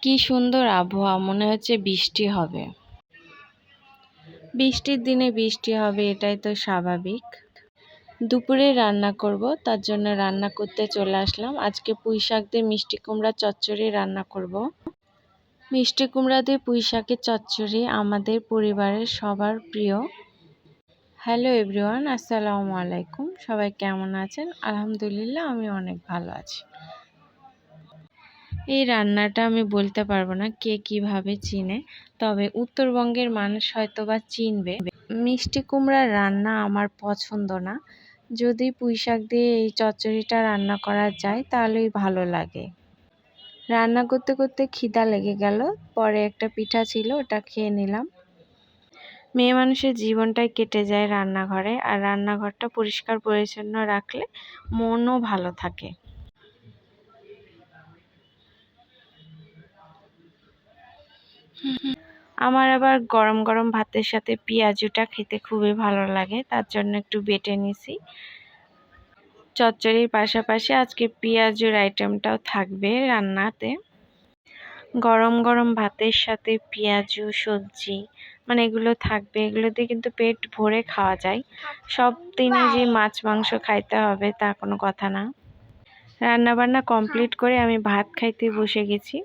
কি সুন্দর আবহাওয়া, মনে হচ্ছে বৃষ্টি হবে। বৃষ্টির দিনে বৃষ্টি হবে, এটাই তো স্বাভাবিক। দুপুরে রান্না করব, তার জন্য রান্না করতে চলে আসলাম। আজকে পুঁই শাক দিয়ে মিষ্টি কুমড়া চচ্চড়ি রান্না করব। মিষ্টি কুমড়া দিয়ে পুঁই শাকের চচ্চড়ি আমাদের পরিবারের সবার প্রিয়। হ্যালো এভরিওয়ান, আসসালামু আলাইকুম। সবাই কেমন আছেন? আলহামদুলিল্লাহ, আমি অনেক ভালো আছি। এই রান্নাটা আমি বলতে পারবো না কে কিভাবে চিনে, তবে উত্তরবঙ্গের মানুষ হয়তোবা চিনবে। মিষ্টি কুমড়ার রান্না আমার পছন্দ না, যদি পুঁই শাক দিয়ে এই চচ্চড়িটা রান্না করা যায় তাহলেই ভালো লাগে। রান্না করতে করতে খিদা লেগে গেল, পরে একটা পিঠা ছিল, ওটা খেয়ে নিলাম। মেয়ে মানুষের জীবনটাই কেটে যায় রান্নাঘরে, আর রান্নাঘরটা পরিষ্কার পরিচ্ছন্ন রাখলে মনও ভালো থাকে। আমার আবার গরম গরম ভাতের সাথে পেঁয়াজুটা খেতে খুবই ভালো লাগে, তার জন্য একটু বেটে নিছি। চচ্চড়ির পাশাপাশি আজকে পেঁয়াজুর আইটেমটাও থাকবে রান্নাতে। গরম গরম ভাতের সাথে পেঁয়াজু সবজি মানে এগুলো থাকবে, এগুলো দিয়ে কিন্তু পেট ভরে খাওয়া যায়। সব দিনে যে মাছ মাংস খাইতে হবে তা কোনো কথা না। রান্না বান্না কমপ্লিট করে আমি ভাত খাইতে বসে গেছি।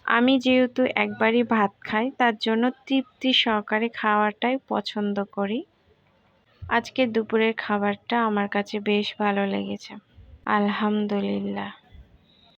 আমি যেহেতু একবারই ভাত খাই, তার জন্য তৃপ্তি সহকারে খাওয়াটাই পছন্দ করি। আজকে দুপুরের খাবারটা আমার কাছে বেশ ভালো লেগেছে, আলহামদুলিল্লাহ।